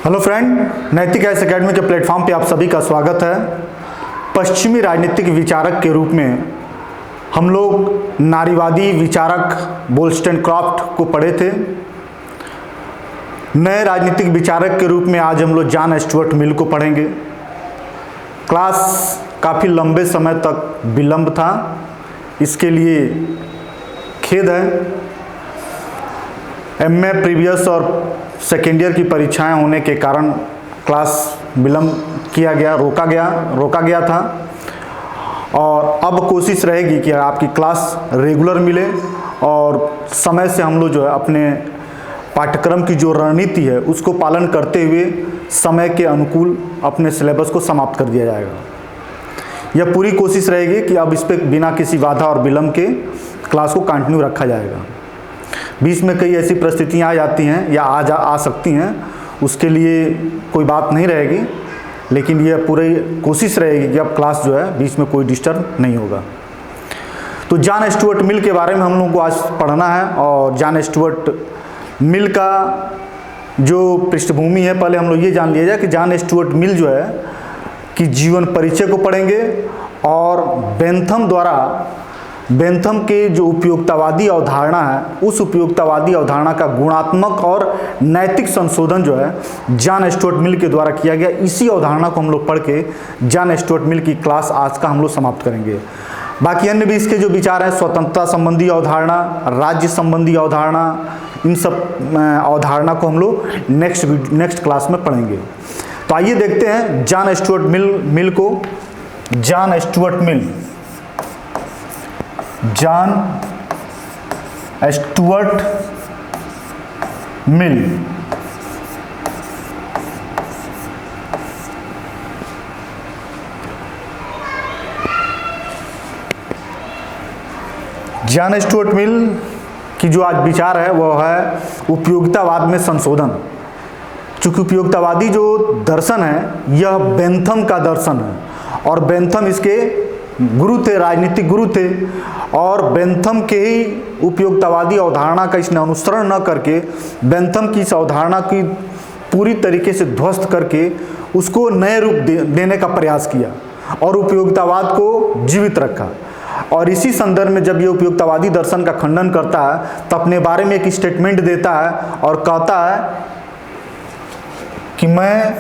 Hello friend, नैतिक S academy के platform पे आप सभी का स्वागत है। पश्चिमी राजनीतिक विचारक के रूप में हम लोग नारीवादी विचारक वोल्स्टेनक्रॉफ्ट को पढ़े थे। नए राजनीतिक विचारक के रूप में आज हम लोग जॉन स्टुअर्ट मिल को पढ़ेंगे। क्लास काफ़ी लंबे समय तक विलंब था, इसके लिए खेद है। एमए प्रीवियस और सेकेंड ईयर की परीक्षाएं होने के कारण क्लास विलंब किया गया, रोका गया था और अब कोशिश रहेगी कि आपकी क्लास रेगुलर मिले और समय से हम लोग जो है अपने पाठ्यक्रम की जो रणनीति है उसको पालन करते हुए समय के अनुकूल अपने सिलेबस को समाप्त कर दिया जाएगा। यह पूरी कोशिश रहेगी कि अब इस पर बिना किसी बाधा और विलंब के क्लास को कंटिन्यू रखा जाएगा। बीच में कई ऐसी परिस्थितियां आ जाती हैं या आ सकती हैं, उसके लिए कोई बात नहीं रहेगी, लेकिन यह पूरी कोशिश रहेगी कि अब क्लास जो है बीच में कोई डिस्टर्ब नहीं होगा। तो जॉन स्टुअर्ट मिल के बारे में हम लोगों को आज पढ़ना है और जॉन स्टुअर्ट मिल का जो पृष्ठभूमि है, पहले हम लोग ये जान लिया जाए कि जॉन स्टुअर्ट मिल जो है कि जीवन परिचय को पढ़ेंगे और बेंथम के जो उपयोगितावादी अवधारणा है उस उपयोगितावादी अवधारणा का गुणात्मक और नैतिक संशोधन जो है जॉन स्टुअर्ट मिल के द्वारा किया गया। इसी अवधारणा को हम लोग पढ़ के जॉन स्टुअर्ट मिल की क्लास आज का हम लोग समाप्त करेंगे। बाकी अन्य भी इसके जो विचार हैं, स्वतंत्रता संबंधी अवधारणा, राज्य संबंधी अवधारणा, इन सब अवधारणा को हम लोग नेक्स्ट क्लास में पढ़ेंगे। तो आइए देखते हैं जॉन स्टुअर्ट मिल को। John Stuart Mill John Stuart Mill की जो आज विचार है वह है उपयोगितावाद में संशोधन। चूंकि उपयोगितावादी जो दर्शन है यह बेंथम का दर्शन है और बेंथम इसके गुरु थे, राजनीतिक गुरु थे, और बेंथम के ही उपयोगितावादी अवधारणा का इसने अनुसरण न करके बेंथम की इस अवधारणा की पूरी तरीके से ध्वस्त करके उसको नए रूप देने का प्रयास किया और उपयोगितावाद को जीवित रखा। और इसी संदर्भ में जब ये उपयोगितावादी दर्शन का खंडन करता है तो अपने बारे में एक स्टेटमेंट देता है और कहता है कि मैं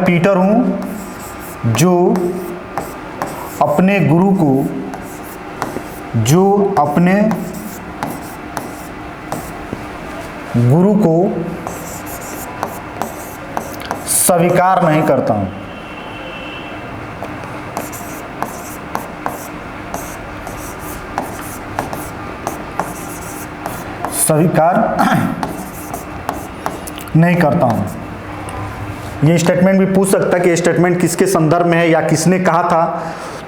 पीटर हूं जो अपने गुरु को स्वीकार नहीं करता हूं। स्वीकार नहीं करता हूं। ये स्टेटमेंट भी पूछ सकता है कि स्टेटमेंट किसके संदर्भ में है या किसने कहा था।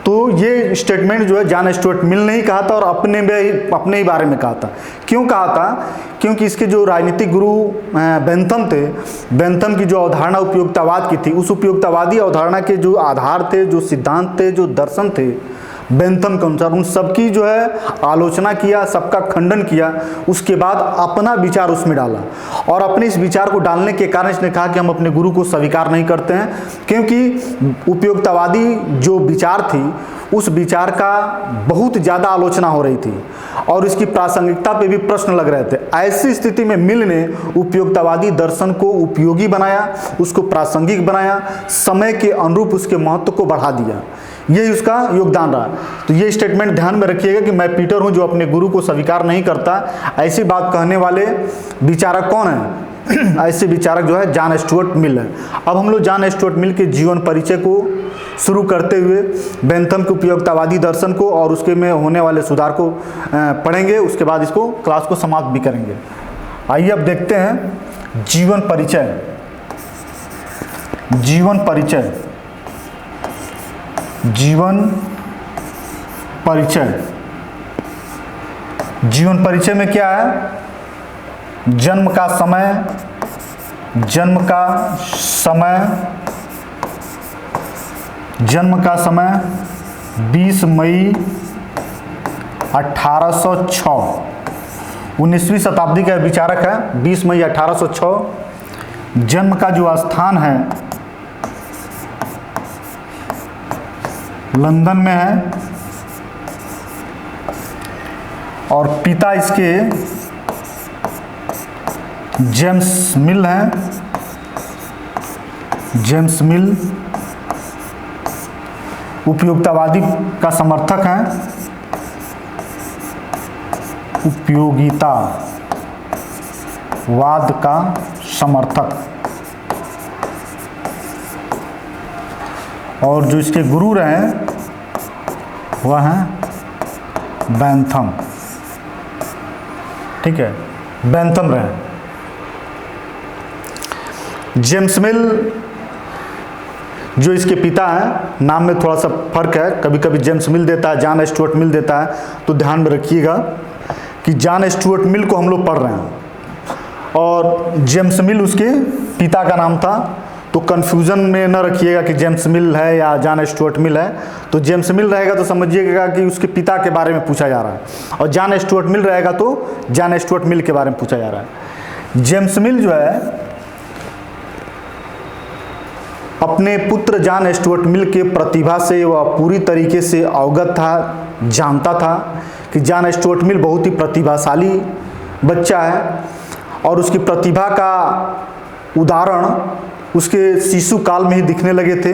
तो ये स्टेटमेंट जो है जॉन स्टुअर्ट मिल ने ही कहा था और अपने ही बारे में कहा था। क्यों कहा था? क्योंकि इसके जो राजनीतिक गुरु बेंथम थे, बेंथम की जो अवधारणा उपयोगितावाद की थी, उस उपयोगितावादी अवधारणा के जो आधार थे, जो सिद्धांत थे, जो दर्शन थे बेंथम के अनुसार, उन सबकी जो है आलोचना किया, सबका खंडन किया। उसके बाद अपना विचार उसमें डाला और अपने इस विचार को डालने के कारण इसने कहा कि हम अपने गुरु को स्वीकार नहीं करते हैं, क्योंकि उपयोगितावादी जो विचार थी उस विचार का बहुत ज़्यादा आलोचना हो रही थी और इसकी प्रासंगिकता पे भी प्रश्न लग रहे थे। ऐसी स्थिति में मिल ने उपयोगितावादी दर्शन को उपयोगी बनाया, उसको प्रासंगिक बनाया, समय के अनुरूप उसके महत्व को बढ़ा दिया। यही उसका योगदान रहा। तो ये स्टेटमेंट ध्यान में रखिएगा कि मैं पीटर हूं जो अपने गुरु को स्वीकार नहीं करता। ऐसी बात कहने वाले विचारक कौन है? ऐसे विचारक जो है जॉन स्टुअर्ट मिल है। अब हम लोग जॉन स्टुअर्ट मिल के जीवन परिचय को शुरू करते हुए बेंथम के उपयोगितावादी दर्शन को और उसके में होने वाले सुधार को पढ़ेंगे। उसके बाद इसको क्लास को समाप्त भी करेंगे। आइए अब देखते हैं जीवन परिचय। जीवन परिचय में क्या है? जन्म का समय 20 मई 1806 19वीं शताब्दी का विचारक है। 20 मई 1806। जन्म का जो स्थान है लंदन में है और पिता इसके जेम्स मिल हैं। जेम्स मिल उपयोगितावादी का समर्थक हैं। उपयोगितावाद का समर्थक। और जो इसके गुरु रहे वह हैं बेंथम। ठीक है, बेंथम रहे। जेम्स मिल जो इसके पिता हैं, नाम में थोड़ा सा फर्क है, कभी कभी जेम्स मिल देता है, जॉन स्टुअर्ट मिल देता है, तो ध्यान में रखिएगा कि जॉन स्टुअर्ट मिल को हम लोग पढ़ रहे हैं और जेम्स मिल उसके पिता का नाम था। तो कन्फ्यूज़न में न रखिएगा कि जेम्स मिल है या जॉन स्टुअर्ट मिल है। तो जेम्स मिल रहेगा तो समझिएगा कि उसके पिता के बारे में पूछा जा रहा है, और जॉन स्टुअर्ट मिल रहेगा तो जॉन स्टुअर्ट मिल के बारे में पूछा जा रहा है। जेम्स मिल जो है अपने पुत्र जॉन स्टुअर्ट मिल के प्रतिभा से वह पूरी तरीके से अवगत था, जानता था कि जॉन स्टुअर्ट मिल बहुत ही प्रतिभाशाली बच्चा है और उसकी प्रतिभा का उदाहरण उसके शिशु काल में ही दिखने लगे थे।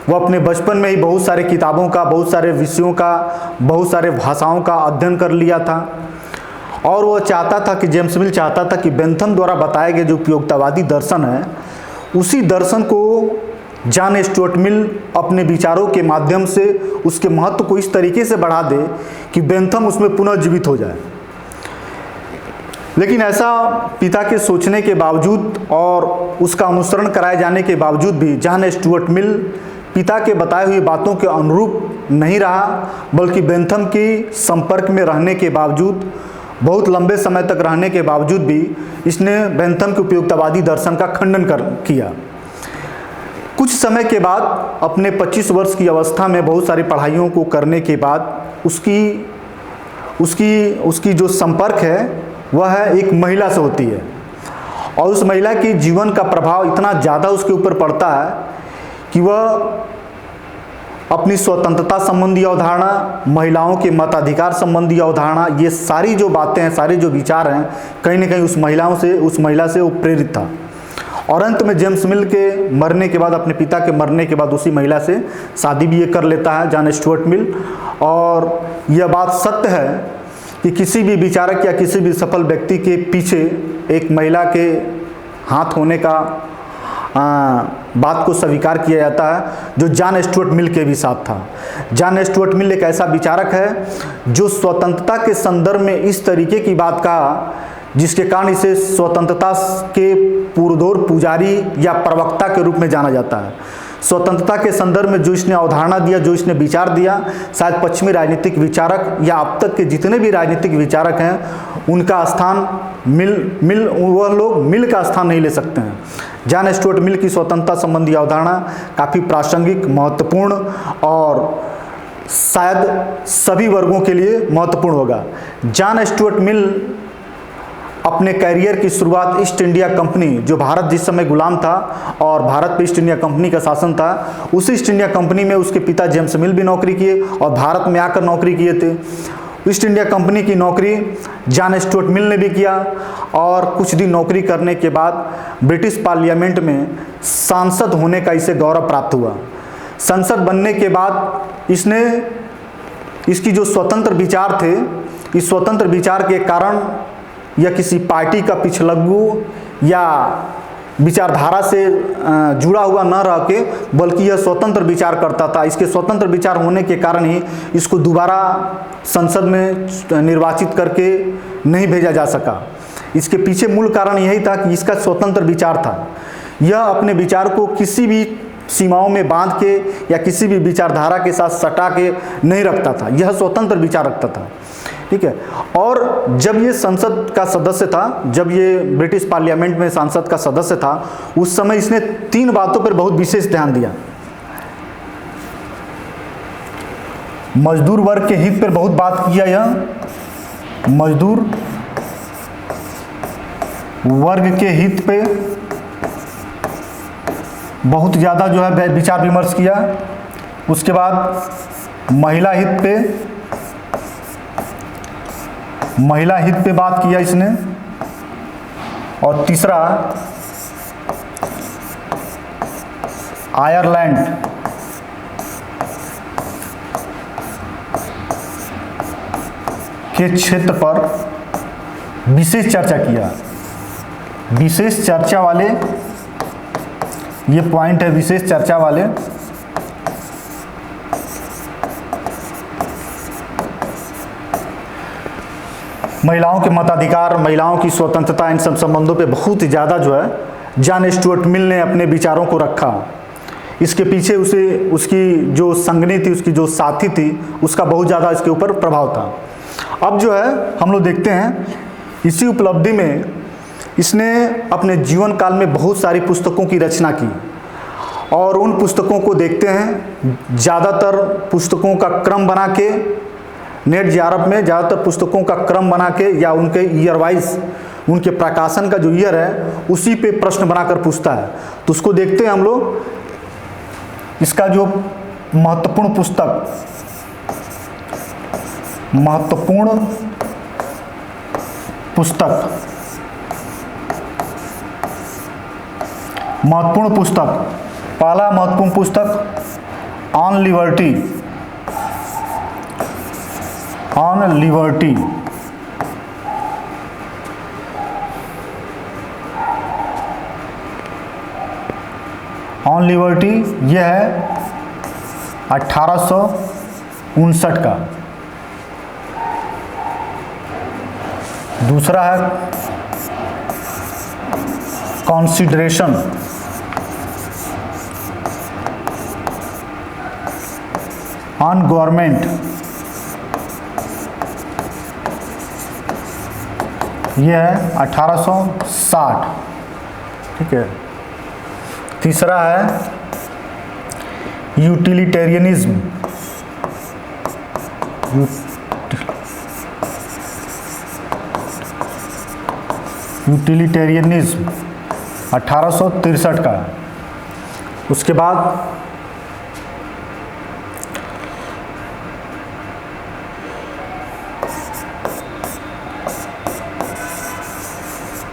वह अपने बचपन में ही बहुत सारे किताबों का, बहुत सारे विषयों का, बहुत सारे भाषाओं का अध्ययन कर लिया था और वह चाहता था कि जेम्स मिल चाहता था कि बेंथम द्वारा बताए गए जो उपयोगितावादी दर्शन है उसी दर्शन को जॉन स्टुअर्ट मिल अपने विचारों के माध्यम से उसके महत्व को इस तरीके से बढ़ा दे कि बेंथम उसमें पुनः जीवित हो जाए। लेकिन ऐसा पिता के सोचने के बावजूद और उसका अनुसरण कराए जाने के बावजूद भी जॉन स्टुअर्ट मिल पिता के बताए हुए बातों के अनुरूप नहीं रहा, बल्कि बेंथम के संपर्क में रहने के बावजूद, बहुत लंबे समय तक रहने के बावजूद भी इसने बेंथम के उपयोगितावादी दर्शन का खंडन किया। कुछ समय के बाद अपने 25 वर्ष की अवस्था में बहुत सारी पढ़ाइयों को करने के बाद उसकी जो संपर्क है वह है एक महिला से होती है और उस महिला के जीवन का प्रभाव इतना ज़्यादा उसके ऊपर पड़ता है कि वह अपनी स्वतंत्रता संबंधी अवधारणा, महिलाओं के मताधिकार संबंधी अवधारणा, ये सारी जो बातें हैं, सारे जो विचार हैं, कहीं ना कहीं उस महिला से वो प्रेरित था। और अंत में जेम्स मिल के मरने के बाद, अपने पिता के मरने के बाद उसी महिला से शादी भी ये कर लेता है जॉन स्टुअर्ट मिल। और यह बात सत्य है कि किसी भी विचारक या किसी भी सफल व्यक्ति के पीछे एक महिला के हाथ होने का बात को स्वीकार किया जाता है, जो जॉन स्टुअर्ट मिल के भी साथ था। जॉन स्टुअर्ट मिल एक ऐसा विचारक है जो स्वतंत्रता के संदर्भ में इस तरीके की बात कहा जिसके कारण इसे स्वतंत्रता के पुरदोर पुजारी या प्रवक्ता के रूप में जाना जाता है। स्वतंत्रता के संदर्भ में जो इसने अवधारणा दिया, जो इसने विचार दिया, शायद पश्चिमी राजनीतिक विचारक या अब तक के जितने भी राजनीतिक विचारक हैं उनका स्थान वह लोग मिल का स्थान नहीं ले सकते हैं। जॉन स्टुअर्ट मिल की स्वतंत्रता संबंधी अवधारणा काफ़ी प्रासंगिक, महत्वपूर्ण और शायद सभी वर्गों के लिए महत्वपूर्ण होगा। जॉन स्टुअर्ट मिल अपने कैरियर की शुरुआत ईस्ट इंडिया कंपनी, जो भारत जिस समय गुलाम था और भारत पे ईस्ट इंडिया कंपनी का शासन था, उस ईस्ट इंडिया कंपनी में उसके पिता जेम्स मिल भी नौकरी किए और भारत में आकर नौकरी किए थे। ईस्ट इंडिया कंपनी की नौकरी जॉन स्टुअर्ट मिल ने भी किया और कुछ दिन नौकरी करने के बाद ब्रिटिश पार्लियामेंट में सांसद होने का इसे गौरव प्राप्त हुआ। संसद बनने के बाद इसकी जो स्वतंत्र विचार थे, इस स्वतंत्र विचार के कारण या किसी पार्टी का पिछलग्गू या विचारधारा से जुड़ा हुआ न रह के, बल्कि यह स्वतंत्र विचार करता था। इसके स्वतंत्र विचार होने के कारण ही इसको दोबारा संसद में निर्वाचित करके नहीं भेजा जा सका। इसके पीछे मूल कारण यही था कि इसका स्वतंत्र विचार था। यह अपने विचार को किसी भी सीमाओं में बांध के या किसी भी विचारधारा के साथ सटा के नहीं रखता था, यह स्वतंत्र विचार रखता था। ठीक है। और जब ये संसद का सदस्य था, जब ये ब्रिटिश पार्लियामेंट में संसद का सदस्य था, उस समय इसने 3 बातों पर बहुत विशेष ध्यान दिया। मजदूर वर्ग के हित पर बहुत बात किया, यह मजदूर वर्ग के हित पे बहुत ज़्यादा जो है विचार विमर्श किया। उसके बाद महिला हित पे बात किया इसने। और तीसरा आयरलैंड के क्षेत्र पर विशेष चर्चा किया। विशेष चर्चा वाले ये पॉइंट है, विशेष चर्चा वाले। महिलाओं के मताधिकार, महिलाओं की स्वतंत्रता, इन सब संबंधों पे बहुत ज़्यादा जो है जॉन स्टुअर्ट मिल ने अपने विचारों को रखा। इसके पीछे उसकी जो संगनी थी, उसकी जो साथी थी, उसका बहुत ज़्यादा इसके ऊपर प्रभाव था। अब जो है हम लोग देखते हैं इसी उपलब्धि में इसने अपने जीवन काल में बहुत सारी पुस्तकों की रचना की। और उन पुस्तकों को देखते हैं, ज़्यादातर पुस्तकों का क्रम बना के, नेट जिआरएफ में ज़्यादातर पुस्तकों का क्रम बना के या उनके ईयर वाइज, उनके प्रकाशन का जो ईयर है उसी पे प्रश्न बनाकर पूछता है। तो उसको देखते हैं हम लोग। इसका जो महत्वपूर्ण पुस्तक, पहला महत्वपूर्ण पुस्तक ऑन लिबर्टी। ऑन लिबर्टी यह है 1859 का। दूसरा है कॉन्सिडरेशन ऑन गवर्नमेंट, यह है 1860। ठीक है। तीसरा है यूटिलिटेरियनिज्म, 1863 का। उसके बाद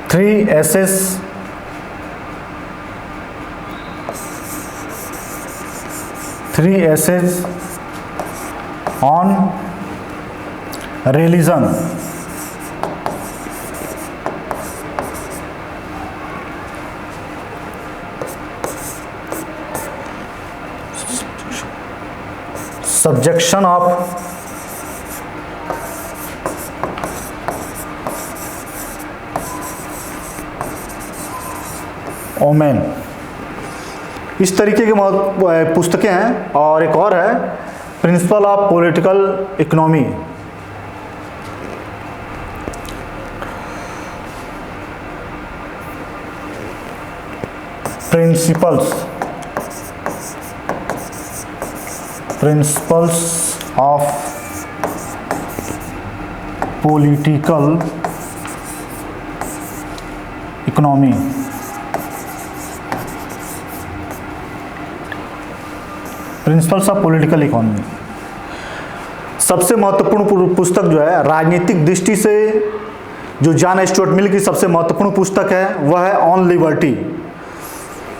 three essays on religion, subjection of women. इस तरीके की पुस्तकें हैं। और एक और है principle of political economy. Principles of political economy. Principles of political economy सबसे महत्वपूर्ण पुस्तक जो है राजनीतिक दृष्टि से, जो जॉन स्टुअर्ट मिल की सबसे महत्वपूर्ण पुस्तक है, वह है ऑन लिबर्टी।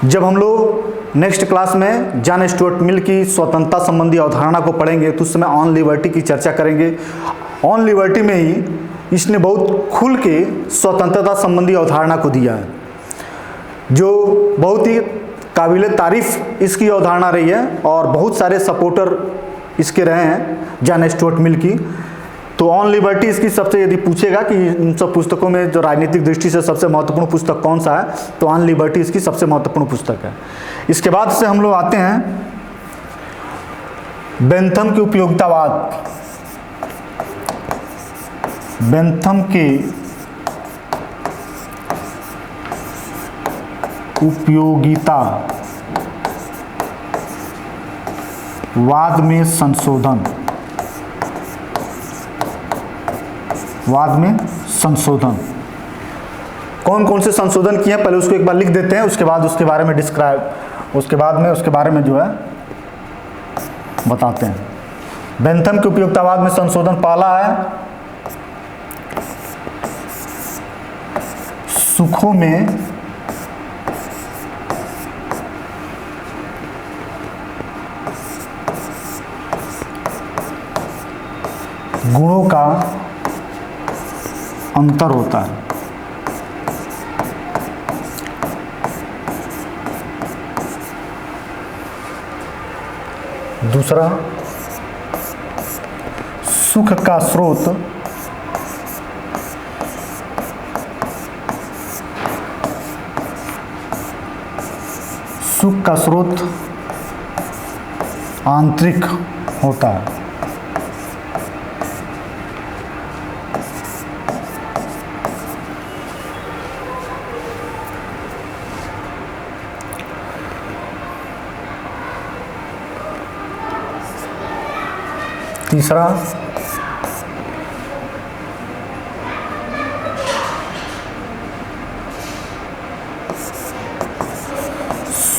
जब हम लोग नेक्स्ट क्लास में जॉन स्टुअर्ट मिल की स्वतंत्रता संबंधी अवधारणा को पढ़ेंगे तो उस समय ऑन लिबर्टी की चर्चा करेंगे। ऑन लिबर्टी में ही इसने बहुत खुल के स्वतंत्रता संबंधी अवधारणा को दिया है, जो बहुत ही काबिल तारीफ इसकी अवधारणा रही है। और बहुत सारे सपोर्टर इसके रहे हैं जॉन स्टुअर्ट मिल की। तो ऑन लिबर्टी इसकी सबसे, यदि पूछेगा कि इन सब पुस्तकों में जो राजनीतिक दृष्टि से सबसे महत्वपूर्ण पुस्तक कौन सा है, तो ऑन लिबर्टी इसकी सबसे महत्वपूर्ण पुस्तक है। इसके बाद से हम लोग आते हैं बेंथम की उपयोगितावाद। बेंथम के उपयोगितावाद में संशोधन, कौन कौन से संशोधन किए हैं पहले उसको एक बार लिख देते हैं, उसके बाद उसके बारे में उसके बारे में जो है बताते हैं। बेंथम के उपयोगितावाद में संशोधन पहला है, सुखों में गुणों का अंतर होता है। दूसरा, सुख का स्रोत आंतरिक होता है। तीसरा,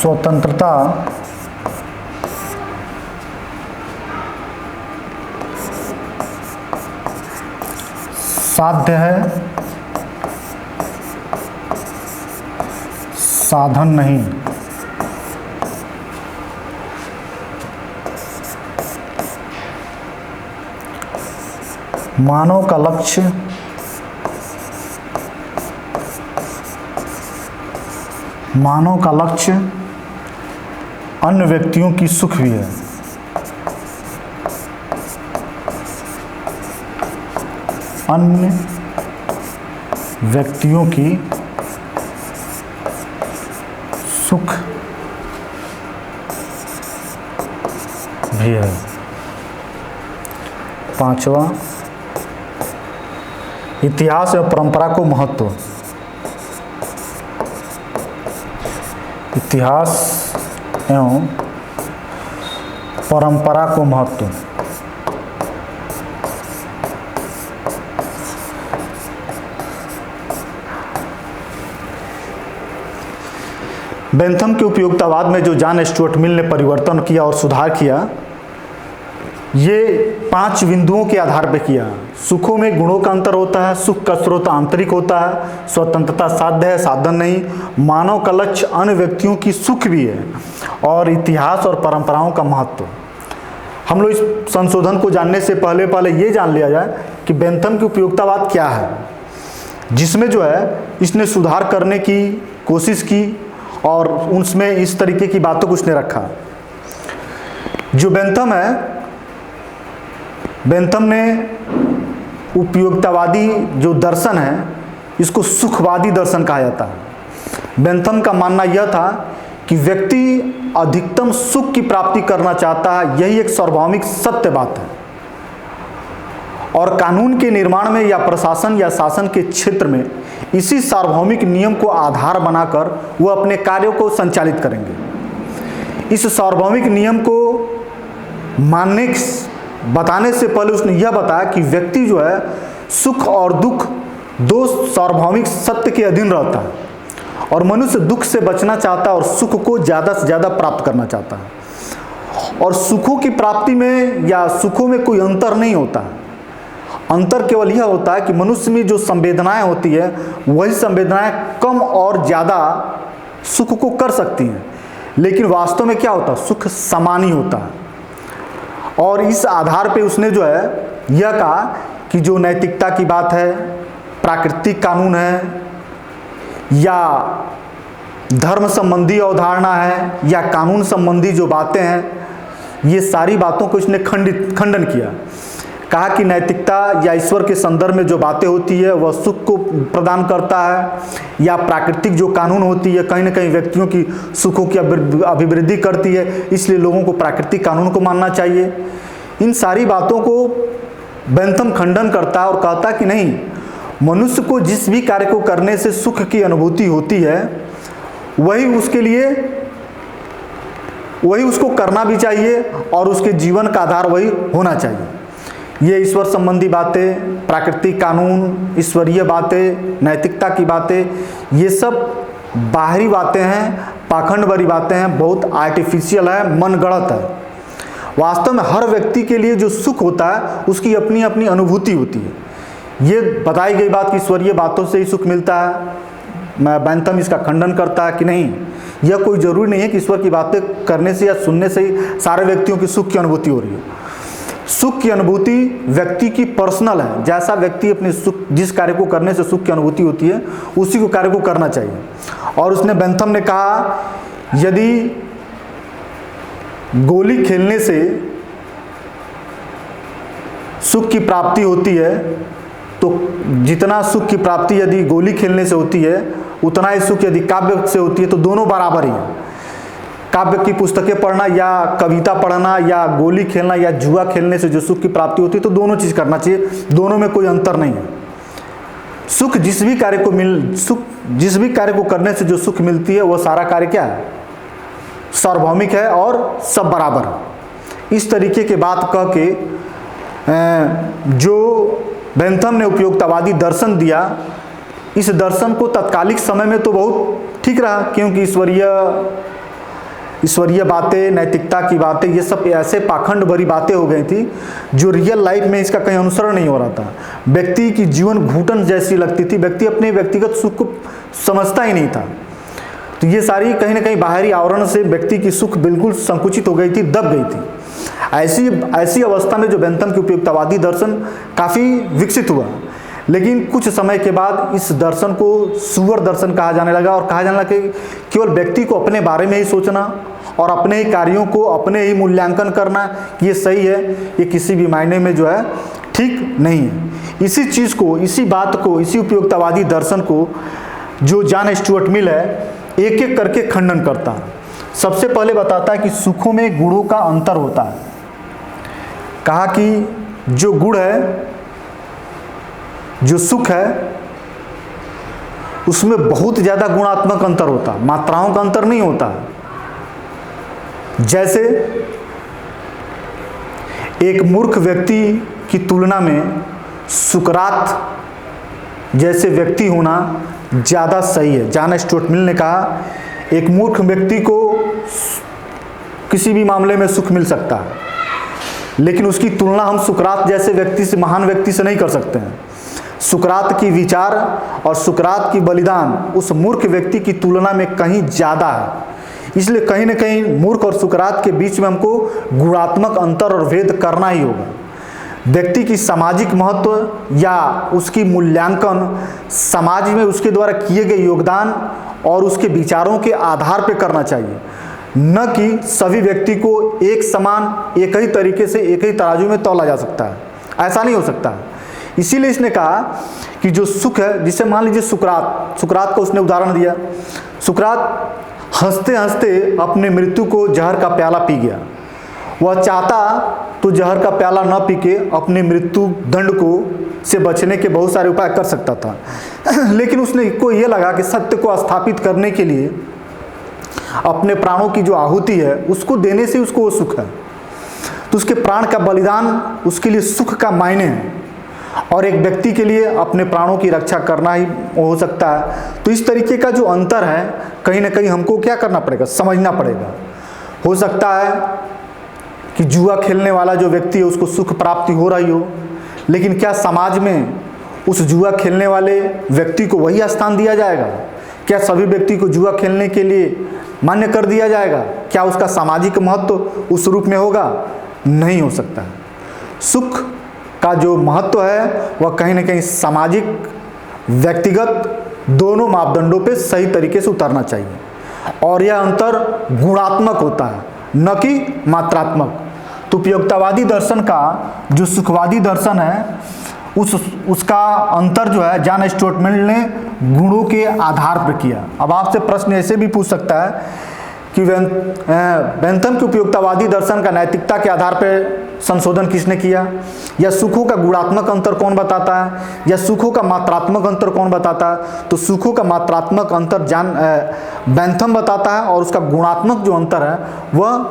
स्वतंत्रता साध्य है, साधन नहीं। मानव का लक्ष्य अन्य व्यक्तियों की सुख भी है। अन्य व्यक्तियों की सुख भी है। पांचवा, इतिहास एवं परंपरा को महत्व। इतिहास एवं परंपरा को महत्व। बेंथम के उपयोगितावाद में जो जॉन स्टुअर्ट मिल ने परिवर्तन किया और सुधार किया, ये 5 बिंदुओं के आधार पर किया। सुखों में गुणों का अंतर होता है, सुख का स्रोत आंतरिक होता है, स्वतंत्रता साध्य है, साधन नहीं, मानव का लक्ष्य अन्य व्यक्तियों की सुख भी है, और इतिहास और परंपराओं का महत्व। हम लोग इस संशोधन को जानने से पहले ये जान लिया जाए कि बेंथम की उपयोगितावाद क्या है, जिसमें जो है इसने सुधार करने की कोशिश की और उसमें इस तरीके की बातों को उसने रखा। जो बेंथम है, बेंथम ने उपयोगितावादी जो दर्शन है, इसको सुखवादी दर्शन कहा जाता है। बेंथम का मानना यह था कि व्यक्ति अधिकतम सुख की प्राप्ति करना चाहता है, यही एक सार्वभौमिक सत्य बात है, और कानून के निर्माण में या प्रशासन या शासन के क्षेत्र में इसी सार्वभौमिक नियम को आधार बनाकर वह अपने कार्यों को संचालित करेंगे। इस सार्वभौमिक नियम को बताने से पहले उसने यह बताया कि व्यक्ति जो है सुख और दुख दो सार्वभौमिक सत्य के अधीन रहता है, और मनुष्य दुख से बचना चाहता है और सुख को ज़्यादा से ज़्यादा प्राप्त करना चाहता है। और सुखों की प्राप्ति में या सुखों में कोई अंतर नहीं होता है। अंतर केवल यह होता है कि मनुष्य में जो संवेदनाएं होती है, वही संवेदनाएं कम और ज़्यादा सुख को कर सकती हैं, लेकिन वास्तव में क्या होता है, सुख समान ही होता है। और इस आधार पे उसने जो है यह कहा कि जो नैतिकता की बात है, प्राकृतिक कानून है, या धर्म संबंधी अवधारणा है, या कानून संबंधी जो बातें हैं, ये सारी बातों को इसने खंडन किया। कहा कि नैतिकता या ईश्वर के संदर्भ में जो बातें होती है वह सुख को प्रदान करता है, या प्राकृतिक जो कानून होती है कहीं ना कहीं व्यक्तियों की सुखों की अभिवृद्धि करती है, इसलिए लोगों को प्राकृतिक कानून को मानना चाहिए। इन सारी बातों को बेंथम खंडन करता है और कहता है कि नहीं, मनुष्य को जिस भी कार्य को करने से सुख की अनुभूति होती है वही उसको करना भी चाहिए, और उसके जीवन का आधार वही होना चाहिए। ये ईश्वर संबंधी बातें, प्राकृतिक कानून, ईश्वरीय बातें, नैतिकता की बातें, ये सब बाहरी बातें हैं, पाखंड भरी बातें हैं, बहुत आर्टिफिशियल है, मनगढ़ंत है। वास्तव में हर व्यक्ति के लिए जो सुख होता है उसकी अपनी अपनी अनुभूति होती है। ये बताई गई बात कि ईश्वरीय बातों से ही सुख मिलता है, मैं बेंथम इसका खंडन करता है कि नहीं, यह कोई ज़रूरी नहीं है कि ईश्वर की बातें करने से या सुनने से ही सारे व्यक्तियों की सुख की अनुभूति हो रही है। सुख की अनुभूति व्यक्ति की पर्सनल है, जैसा व्यक्ति अपने सुख, जिस कार्य को करने से सुख की अनुभूति होती है उसी को कार्य को करना चाहिए। और उसने बेंथम ने कहा यदि गोली खेलने से सुख की प्राप्ति होती है तो जितना सुख की प्राप्ति यदि गोली खेलने से होती है उतना ही सुख यदि काव्य से होती है तो दोनों बराबर ही है। काव्य की पुस्तकें पढ़ना या कविता पढ़ना या गोली खेलना या जुआ खेलने से जो सुख की प्राप्ति होती है तो दोनों चीज़ करना चाहिए, दोनों में कोई अंतर नहीं है। सुख जिस भी कार्य को करने से जो सुख मिलती है वह सारा कार्य क्या है, सार्वभौमिक है और सब बराबर है। इस तरीके की बात कह के जो बेंथम ने उपयोगितावादी दर्शन दिया, इस दर्शन को तत्कालिक समय में तो बहुत ठीक रहा, क्योंकि ईश्वरीय बातें, नैतिकता की बातें, ये सब ऐसे पाखंड भरी बातें हो गई थी जो रियल लाइफ में इसका कहीं अनुसरण नहीं हो रहा था। व्यक्ति की जीवन घुटन जैसी लगती थी, व्यक्ति अपने व्यक्तिगत सुख को समझता ही नहीं था। तो ये सारी कहीं ना कहीं बाहरी आवरण से व्यक्ति की सुख बिल्कुल संकुचित हो गई थी, दब गई थी। ऐसी अवस्था में जो बेंथम की उपयोगितावादी दर्शन काफ़ी विकसित हुआ, लेकिन कुछ समय के बाद इस दर्शन को सुअर दर्शन कहा जाने लगा और कहा जाने लगा कि केवल व्यक्ति को अपने बारे में ही सोचना और अपने ही कार्यों को अपने ही मूल्यांकन करना ये सही है, ये किसी भी मायने में जो है ठीक नहीं है। इसी चीज़ को, इसी बात को, इसी उपयोगितावादी दर्शन को जो जॉन स्टुअर्ट मिल है एक एक करके खंडन करता है। सबसे पहले बताता है कि सुखों में गुणों का अंतर होता है। कहा कि जो गुण है, जो सुख है, उसमें बहुत ज़्यादा गुणात्मक अंतर होता है, मात्राओं का अंतर नहीं होता। जैसे एक मूर्ख व्यक्ति की तुलना में सुकरात जैसे व्यक्ति होना ज़्यादा सही है। जॉन स्टुअर्ट मिल ने कहा एक मूर्ख व्यक्ति को किसी भी मामले में सुख मिल सकता है, लेकिन उसकी तुलना हम सुकरात जैसे व्यक्ति से, महान व्यक्ति से नहीं कर सकते हैं। सुकरात की विचार और सुकरात की बलिदान उस मूर्ख व्यक्ति की तुलना में कहीं ज़्यादा है। इसलिए कहीं ना कहीं मूर्ख और सुकरात के बीच में हमको गुणात्मक अंतर और भेद करना ही होगा। व्यक्ति की सामाजिक महत्व या उसकी मूल्यांकन समाज में उसके द्वारा किए गए योगदान और उसके विचारों के आधार पर करना चाहिए, न कि सभी व्यक्ति को एक समान, एक ही तरीके से, एक ही तराजू में तौला जा सकता है। ऐसा नहीं हो सकता। इसीलिए इसने कहा कि जो सुख है, जिसे मान लीजिए सुकरात का उसने उदाहरण दिया। सुकरात हंसते हंसते अपने मृत्यु को जहर का प्याला पी गया। वह चाहता तो जहर का प्याला न पी के अपने मृत्यु दंड को से बचने के बहुत सारे उपाय कर सकता था, लेकिन उसने को यह लगा कि सत्य को स्थापित करने के लिए अपने प्राणों की जो आहुति है उसको देने से उसको वो सुख है। तो उसके प्राण का बलिदान उसके लिए सुख का मायने है, और एक व्यक्ति के लिए अपने प्राणों की रक्षा करना ही हो सकता है। तो इस तरीके का जो अंतर है कहीं ना कहीं हमको क्या करना पड़ेगा, समझना पड़ेगा। हो सकता है कि जुआ खेलने वाला जो व्यक्ति है उसको सुख प्राप्ति हो रही हो, लेकिन क्या समाज में उस जुआ खेलने वाले व्यक्ति को वही स्थान दिया जाएगा? क्या सभी व्यक्ति को जुआ खेलने के लिए मान्य कर दिया जाएगा? क्या उसका सामाजिक महत्व उस रूप में होगा? नहीं हो सकता। सुख का जो महत्व है वह कहीं ना कहीं सामाजिक, व्यक्तिगत दोनों मापदंडों पे सही तरीके से उतरना चाहिए, और यह अंतर गुणात्मक होता है, न कि मात्रात्मक। तो उपयोगितावादी दर्शन का जो सुखवादी दर्शन है उसका अंतर जो है जॉन स्टुअर्ट मिल ने गुणों के आधार पर किया। अब आपसे प्रश्न ऐसे भी पूछ सकता है कि बेंथम के उपयोगितावादी दर्शन का नैतिकता के आधार पर संशोधन किसने किया, या सुखों का गुणात्मक अंतर कौन बताता है, या सुखों का मात्रात्मक अंतर कौन बताता है? तो सुखों का मात्रात्मक अंतर बेंथम बताता है, और उसका गुणात्मक जो अंतर है वह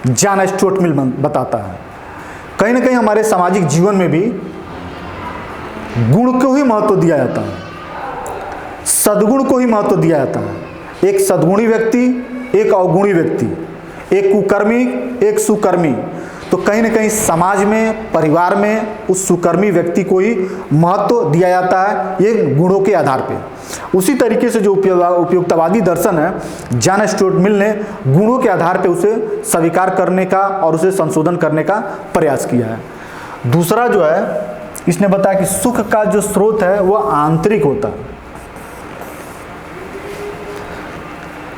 जॉन स्टुअर्ट मिल बताता है। कहीं ना कहीं हमारे सामाजिक जीवन में भी गुण को ही महत्व दिया जाता है, सद्गुण को ही महत्व दिया जाता है। एक सद्गुणी व्यक्ति, एक अवगुणी व्यक्ति, एक कुकर्मी, एक सुकर्मी। तो कहीं ना कहीं समाज में, परिवार में उस सुकर्मी व्यक्ति को ही महत्व दिया जाता है, ये गुणों के आधार पे। उसी तरीके से जो उपयुक्तवादी दर्शन है, जॉन स्टुअर्ट मिल ने गुणों के आधार पे उसे स्वीकार करने का और उसे संशोधन करने का प्रयास किया है। दूसरा जो है, इसने बताया कि सुख का जो स्रोत है वह आंतरिक होता है।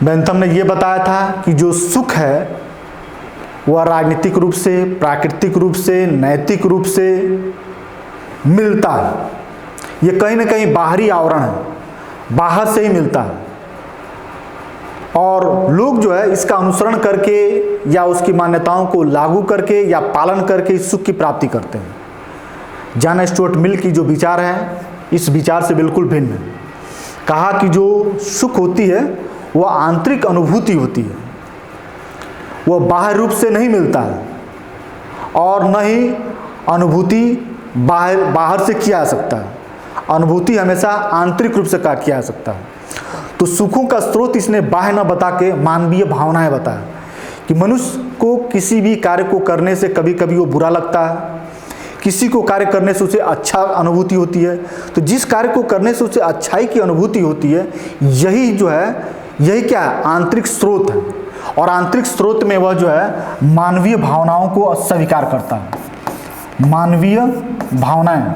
बेंथम ने यह बताया था कि जो सुख है वह राजनीतिक रूप से, प्राकृतिक रूप से, नैतिक रूप से मिलता है। यह कहीं ना कहीं बाहरी आवरण है, बाहर से ही मिलता है, और लोग जो है इसका अनुसरण करके या उसकी मान्यताओं को लागू करके या पालन करके इस सुख की प्राप्ति करते हैं। जॉन स्टुअर्ट मिल की जो विचार है इस विचार से बिल्कुल भिन्न है। कहा कि जो सुख होती है वह आंतरिक अनुभूति होती है, वह बाहर रूप से नहीं मिलता है, और न ही अनुभूति बाहर से किया जा सकता है। अनुभूति हमेशा आंतरिक रूप से किया जा सकता है। तो सुखों का स्रोत इसने बाह्य न बता के मानवीय भावनाएं बताया कि मनुष्य को किसी भी कार्य को करने से कभी कभी वो बुरा लगता है, किसी को कार्य करने से उसे अच्छा अनुभूति होती है। तो जिस कार्य को करने से उसे अच्छाई की अनुभूति होती है, यही जो है, यही क्या है, आंतरिक स्रोत है। और आंतरिक स्रोत में वह जो है मानवीय भावनाओं को स्वीकार करता है। मानवीय भावनाएं,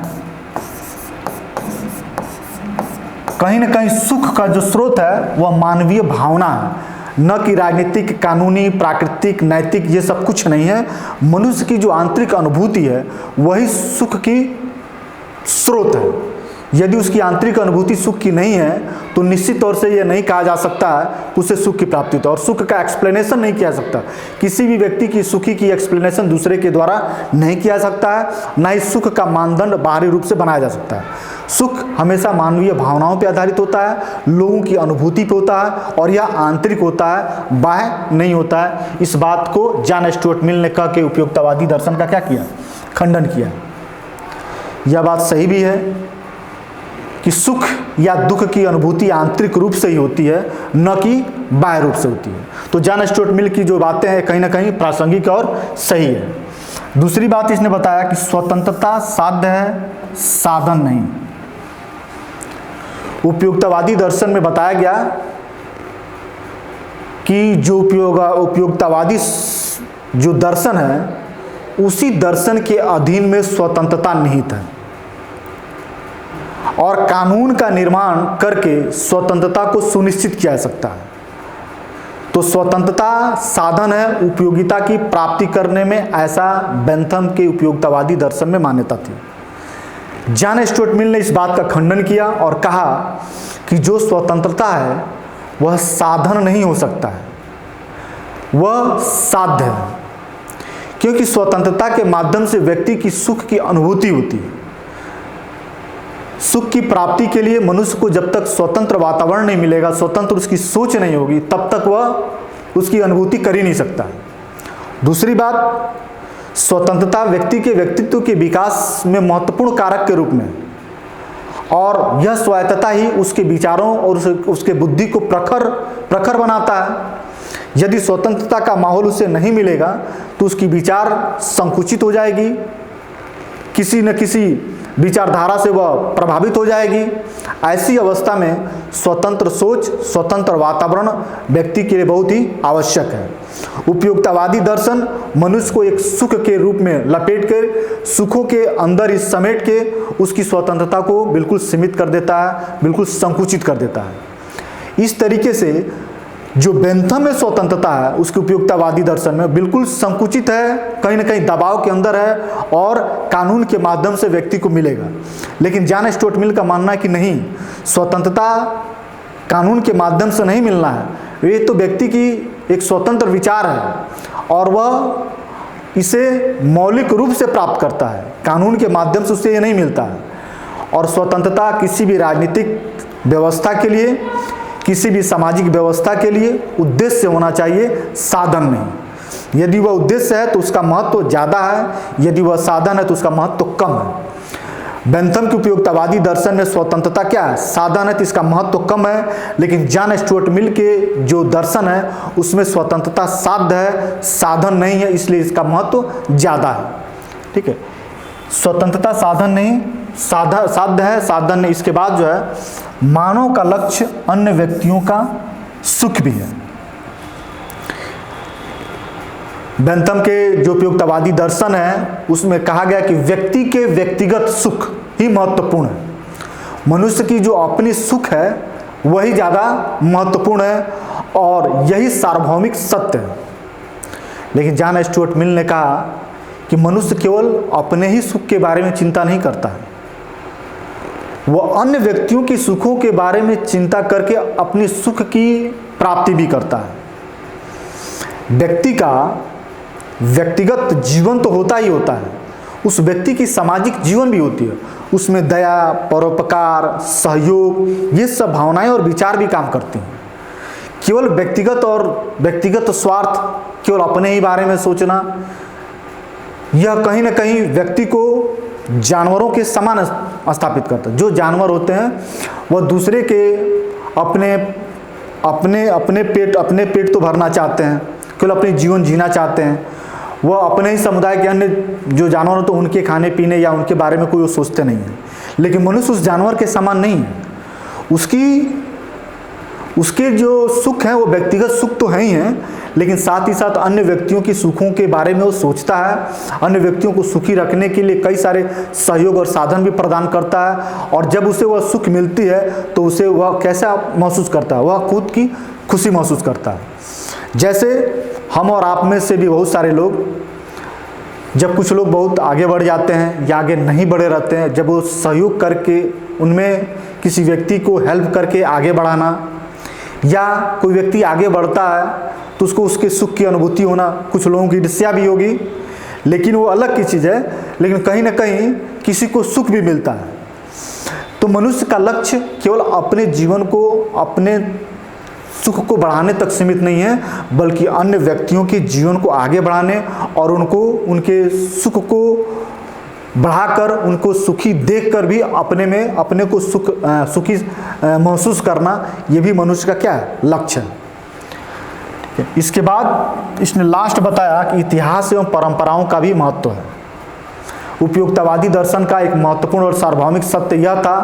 कहीं ना कहीं सुख का जो स्रोत है वह मानवीय भावना है, न कि राजनीतिक, कानूनी, प्राकृतिक, नैतिक, ये सब कुछ नहीं है। मनुष्य की जो आंतरिक अनुभूति है वही सुख की स्रोत है। यदि उसकी आंतरिक अनुभूति सुख की नहीं है तो निश्चित तौर से यह नहीं कहा जा सकता है कि उसे सुख की प्राप्ति होती है, और सुख का एक्सप्लेनेशन नहीं किया जा सकता। किसी भी व्यक्ति की सुखी की एक्सप्लेनेशन दूसरे के द्वारा नहीं किया जा सकता है, ना ही सुख का मानदंड बाहरी रूप से बनाया जा सकता है। सुख हमेशा मानवीय भावनाओं पर आधारित होता है, लोगों की अनुभूति पे होता है, और यह आंतरिक होता है, बाह्य नहीं होता है। इस बात को जॉन स्टुअर्ट मिल ने कह के उपयुक्तवादी दर्शन का क्या किया, खंडन किया। यह बात सही भी है कि सुख या दुख की अनुभूति आंतरिक रूप से ही होती है, न कि बाह्य रूप से होती है। तो जॉन स्टुअर्ट मिल की जो बातें हैं कहीं ना कहीं प्रासंगिक और सही है। दूसरी बात इसने बताया कि स्वतंत्रता साध्य है, साधन नहीं। उपयुक्तवादी दर्शन में बताया गया कि जो उपयुक्तवादी जो दर्शन है उसी दर्शन के अधीन में स्वतंत्रता निहित है, और कानून का निर्माण करके स्वतंत्रता को सुनिश्चित किया जा सकता है। तो स्वतंत्रता साधन है उपयोगिता की प्राप्ति करने में, ऐसा बेंथम के उपयुक्तवादी दर्शन में मान्यता थी। जॉन स्टुअर्ट मिल ने इस बात का खंडन किया और कहा कि जो स्वतंत्रता है वह साधन नहीं हो सकता है, वह साध्य है, क्योंकि स्वतंत्रता के माध्यम से व्यक्ति की सुख की अनुभूति होती है। सुख की प्राप्ति के लिए मनुष्य को जब तक स्वतंत्र वातावरण नहीं मिलेगा, स्वतंत्र उसकी सोच नहीं होगी, तब तक वह उसकी अनुभूति कर ही नहीं सकता। दूसरी बात, स्वतंत्रता व्यक्ति के व्यक्तित्व के विकास में महत्वपूर्ण कारक के रूप में, और यह स्वायत्तता ही उसके विचारों और उसके बुद्धि को प्रखर बनाता है। यदि स्वतंत्रता का माहौल उसे नहीं मिलेगा तो उसकी विचार संकुचित हो जाएगी, किसी न किसी विचारधारा से वह प्रभावित हो जाएगी। ऐसी अवस्था में स्वतंत्र सोच, स्वतंत्र वातावरण व्यक्ति के लिए बहुत ही आवश्यक है। उपयुक्तवादी दर्शन मनुष्य को एक सुख के रूप में लपेट कर, सुखों के अंदर ही समेट के उसकी स्वतंत्रता को बिल्कुल सीमित कर देता है, बिल्कुल संकुचित कर देता है। इस तरीके से जो बेंथम में स्वतंत्रता है उसके उपयुक्तवादी दर्शन में बिल्कुल संकुचित है, कहीं ना कहीं दबाव के अंदर है, और कानून के माध्यम से व्यक्ति को मिलेगा। लेकिन जॉन स्टुअर्ट मिल का मानना है कि नहीं, स्वतंत्रता कानून के माध्यम से नहीं मिलना है, ये तो व्यक्ति की एक स्वतंत्र विचार है और वह इसे मौलिक रूप से प्राप्त करता है, कानून के माध्यम से उसे ये नहीं मिलता है। और स्वतंत्रता किसी भी राजनीतिक व्यवस्था के लिए, किसी भी सामाजिक व्यवस्था के लिए उद्देश्य होना चाहिए, साधन नहीं। यदि वह उद्देश्य है तो उसका महत्व ज़्यादा है, यदि वह साधन है तो उसका महत्व कम है। बेंथम के उपयोगितावादी दर्शन में स्वतंत्रता क्या है? साधन है तो इसका महत्व कम है, लेकिन जॉन स्टुअर्ट मिल के जो दर्शन है उसमें स्वतंत्रता साध्य है, साधन नहीं है, इसलिए इसका महत्व ज़्यादा है। ठीक है, स्वतंत्रता साधन नहीं, साध्य है, साधन नहीं। इसके बाद जो है मानव का लक्ष्य अन्य व्यक्तियों का सुख भी है। बेंथम के जो उपयोगितावादी दर्शन है उसमें कहा गया कि व्यक्ति के व्यक्तिगत सुख ही महत्वपूर्ण है, मनुष्य की जो अपनी सुख है वही ज़्यादा महत्वपूर्ण है और यही सार्वभौमिक सत्य है। लेकिन जॉन स्टुअर्ट मिल ने कहा कि मनुष्य केवल अपने ही सुख के बारे में चिंता नहीं करता है, वह अन्य व्यक्तियों की सुखों के बारे में चिंता करके अपनी सुख की प्राप्ति भी करता है। व्यक्ति का व्यक्तिगत जीवन तो होता ही होता है, उस व्यक्ति की सामाजिक जीवन भी होती है, उसमें दया, परोपकार, सहयोग, ये सब भावनाएं और विचार भी काम करते हैं। केवल व्यक्तिगत स्वार्थ, केवल अपने ही बारे में सोचना, यह कहीं ना कहीं व्यक्ति को जानवरों के समान स्थापित करता है। जो जानवर होते हैं वह दूसरे के अपने पेट तो भरना चाहते हैं, केवल अपनी जीवन जीना चाहते हैं, वह अपने ही समुदाय के अन्य जो जानवर होते हैं उनके खाने पीने या उनके बारे में कोई वो सोचते नहीं है। लेकिन मनुष्य उस जानवर के समान नहीं है, उसके जो सुख हैं वो व्यक्तिगत सुख तो है ही हैं, लेकिन साथ ही साथ अन्य व्यक्तियों की सुखों के बारे में वो सोचता है, अन्य व्यक्तियों को सुखी रखने के लिए कई सारे सहयोग और साधन भी प्रदान करता है। और जब उसे वह सुख मिलती है तो उसे वह कैसा महसूस करता है? वह खुद की खुशी महसूस करता है। जैसे हम और आप में से भी बहुत सारे लोग, जब कुछ लोग बहुत आगे बढ़ जाते हैं या आगे नहीं बढ़े रहते हैं, जब वो सहयोग करके उनमें किसी व्यक्ति को हेल्प करके आगे बढ़ाना, या कोई व्यक्ति आगे बढ़ता है तो उसको उसके सुख की अनुभूति होना, कुछ लोगों की ईर्ष्या भी होगी, लेकिन वो अलग की चीज़ है, लेकिन कहीं ना कहीं किसी को सुख भी मिलता है। तो मनुष्य का लक्ष्य केवल अपने जीवन को, अपने सुख को बढ़ाने तक सीमित नहीं है, बल्कि अन्य व्यक्तियों के जीवन को आगे बढ़ाने और उनके सुख को बढ़ाकर, उनको सुखी देखकर भी अपने को सुखी महसूस करना, ये भी मनुष्य का क्या है? लक्ष्य है। इसके बाद इसने लास्ट बताया कि इतिहास एवं परंपराओं का भी महत्व है। उपयोगितावादी दर्शन का एक महत्वपूर्ण और सार्वभौमिक सत्य यह था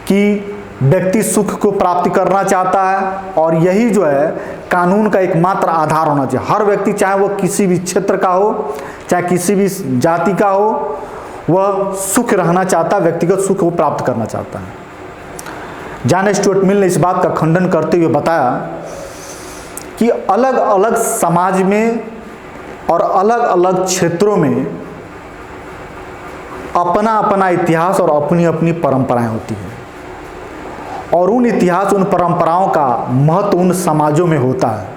कि व्यक्ति सुख को प्राप्त करना चाहता है और यही जो है कानून का एकमात्र आधार होना चाहिए। हर व्यक्ति, चाहे वह किसी भी क्षेत्र का हो, चाहे किसी भी जाति का हो, वह सुख रहना चाहता है, व्यक्तिगत सुख को प्राप्त करना चाहता है। जॉन स्टुअर्ट मिल ने इस बात का खंडन करते हुए बताया कि अलग अलग समाज में और अलग अलग क्षेत्रों में अपना अपना इतिहास और अपनी अपनी परंपराएं होती हैं, और उन इतिहास, उन परंपराओं का महत्व उन समाजों में होता है।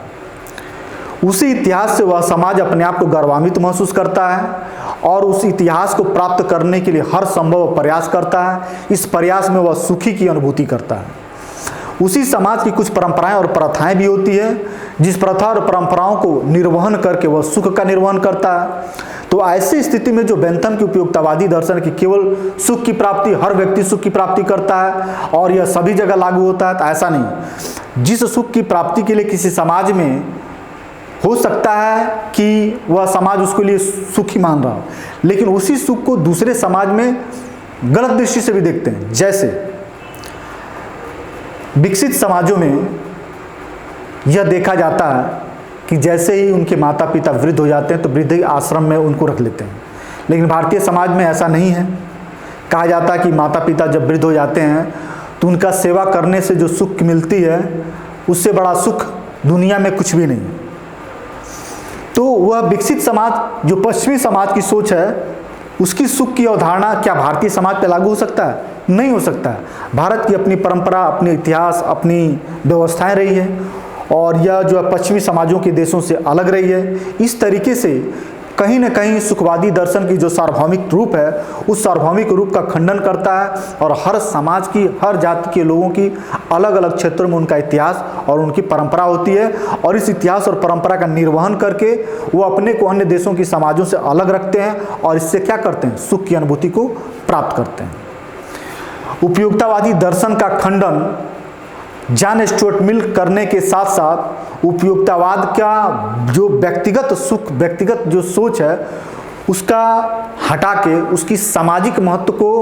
उसी इतिहास से वह समाज अपने आप को गौरवान्वित महसूस करता है और उस इतिहास को प्राप्त करने के लिए हर संभव प्रयास करता है। इस प्रयास में वह सुखी की अनुभूति करता है। उसी समाज की कुछ परंपराएं और प्रथाएं भी होती है, जिस प्रथा और परंपराओं को निर्वहन करके वह सुख का निर्वहन करता है। तो ऐसी स्थिति में जो बेंथम की उपयोगितावादी दर्शन की केवल सुख की प्राप्ति, हर व्यक्ति सुख की प्राप्ति करता है और यह सभी जगह लागू होता है, तो ऐसा नहीं। जिस सुख की प्राप्ति के लिए किसी समाज में हो सकता है कि वह समाज उसके लिए सुखी मान रहा हो, लेकिन उसी सुख को दूसरे समाज में गलत दृष्टि से भी देखते हैं। जैसे विकसित समाजों में यह देखा जाता है कि जैसे ही उनके माता पिता वृद्ध हो जाते हैं तो वृद्ध आश्रम में उनको रख लेते हैं, लेकिन भारतीय समाज में ऐसा नहीं है। कहा जाता है कि माता पिता जब वृद्ध हो जाते हैं तो उनका सेवा करने से जो सुख मिलती है, उससे बड़ा सुख दुनिया में कुछ भी नहीं। तो वह विकसित समाज, जो पश्चिमी समाज की सोच है, उसकी सुख की अवधारणा क्या भारतीय समाज पर लागू हो सकता है? नहीं हो सकता है। भारत की अपनी परंपरा, अपनी इतिहास, अपनी व्यवस्थाएं रही है और यह जो पश्चिमी समाजों के देशों से अलग रही है। इस तरीके से कहीं न कहीं सुखवादी दर्शन की जो सार्वभौमिक रूप है उस सार्वभौमिक रूप का खंडन करता है और हर समाज की, हर जाति के लोगों की अलग अलग क्षेत्रों में उनका इतिहास और उनकी परंपरा होती है और इस इतिहास और परंपरा का निर्वहन करके वो अपने को अन्य देशों की समाजों से अलग रखते हैं और इससे क्या करते हैं, सुख की अनुभूति को प्राप्त करते हैं। उपयोगितावादी दर्शन का खंडन जॉन स्टुअर्ट मिल करने के साथ साथ उपयोगितावाद का जो व्यक्तिगत सुख, व्यक्तिगत जो सोच है उसका हटा के उसकी सामाजिक महत्व को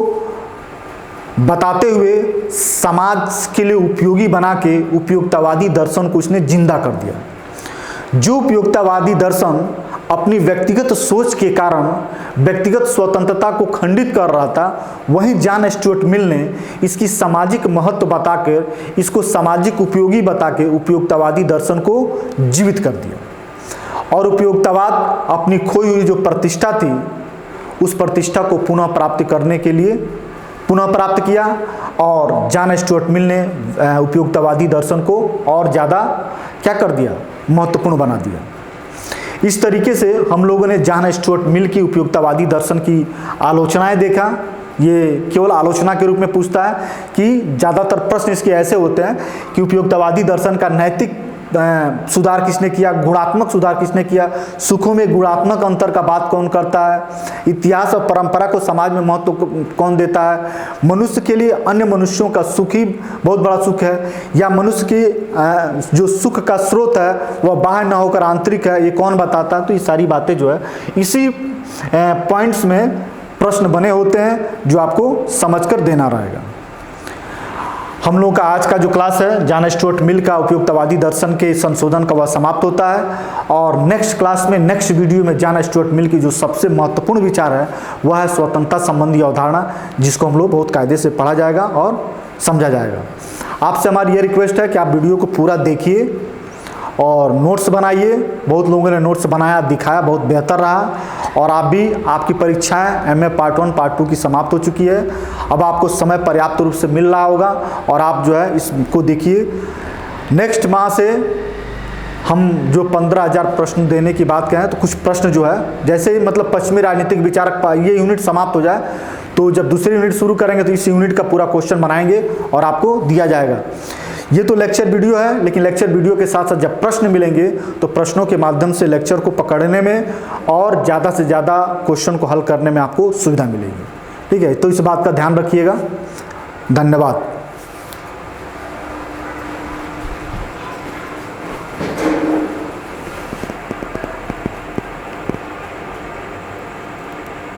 बताते हुए समाज के लिए उपयोगी बना के उपयोगितावादी दर्शन को उसने जिंदा कर दिया। जो उपयोगितावादी दर्शन अपनी व्यक्तिगत सोच के कारण व्यक्तिगत स्वतंत्रता को खंडित कर रहा था, वहीं जॉन स्टुअर्ट मिल ने इसकी सामाजिक महत्व बताकर, इसको सामाजिक उपयोगी बता के उपयोगितावादी दर्शन को जीवित कर दिया और उपयोगितावाद अपनी खोई हुई जो प्रतिष्ठा थी उस प्रतिष्ठा को पुनः प्राप्त करने के लिए पुनः प्राप्त किया और जॉन स्टुअर्ट मिल ने उपयोगितावादी दर्शन को और ज़्यादा क्या कर दिया, महत्वपूर्ण बना दिया। इस तरीके से हम लोगों ने जॉन स्टुअर्ट मिल की उपयोगितावादी दर्शन की आलोचनाएं देखा। ये केवल आलोचना के रूप में पूछता है कि ज़्यादातर प्रश्न इसके ऐसे होते हैं कि उपयोगितावादी दर्शन का नैतिक सुधार किसने किया, गुणात्मक सुधार किसने किया, सुखों में गुणात्मक अंतर का बात कौन करता है, इतिहास और परंपरा को समाज में महत्व कौन देता है, मनुष्य के लिए अन्य मनुष्यों का सुख ही बहुत बड़ा सुख है या मनुष्य की जो सुख का स्रोत है वह बाहर न होकर आंतरिक है, ये कौन बताता है। तो ये सारी बातें जो है इसी पॉइंट्स में प्रश्न बने होते हैं जो आपको समझकर देना रहेगा। हम लोगों का आज का जो क्लास है जॉन स्टुअर्ट मिल का उपयोगितावादी दर्शन के संशोधन का वह समाप्त होता है और नेक्स्ट क्लास में, नेक्स्ट वीडियो में जॉन स्टुअर्ट मिल की जो सबसे महत्वपूर्ण विचार है वह है स्वतंत्रता संबंधी अवधारणा, जिसको हम लोग बहुत कायदे से पढ़ा जाएगा और समझा जाएगा। आपसे हमारी ये रिक्वेस्ट है कि आप वीडियो को पूरा देखिए और नोट्स बनाइए। बहुत लोगों ने नोट्स बनाया, दिखाया, बहुत बेहतर रहा और आप भी, आपकी परीक्षाएं MA पार्ट 1 पार्ट 2 की समाप्त हो चुकी है। अब आपको समय पर्याप्त रूप से मिल रहा होगा और आप जो है इसको देखिए। नेक्स्ट माह से हम जो 15,000 प्रश्न देने की बात कहें तो कुछ प्रश्न जो है जैसे ही मतलब पश्चिमी राजनीतिक विचारक ये यूनिट समाप्त हो जाए तो जब दूसरी यूनिट शुरू करेंगे तो इस यूनिट का पूरा क्वेश्चन बनाएंगे और आपको दिया जाएगा। ये तो लेक्चर वीडियो है, लेकिन लेक्चर वीडियो के साथ साथ जब प्रश्न मिलेंगे तो प्रश्नों के माध्यम से लेक्चर को पकड़ने में और ज़्यादा से ज़्यादा क्वेश्चन को हल करने में आपको सुविधा मिलेगी। ठीक है, तो इस बात का ध्यान रखिएगा। धन्यवाद।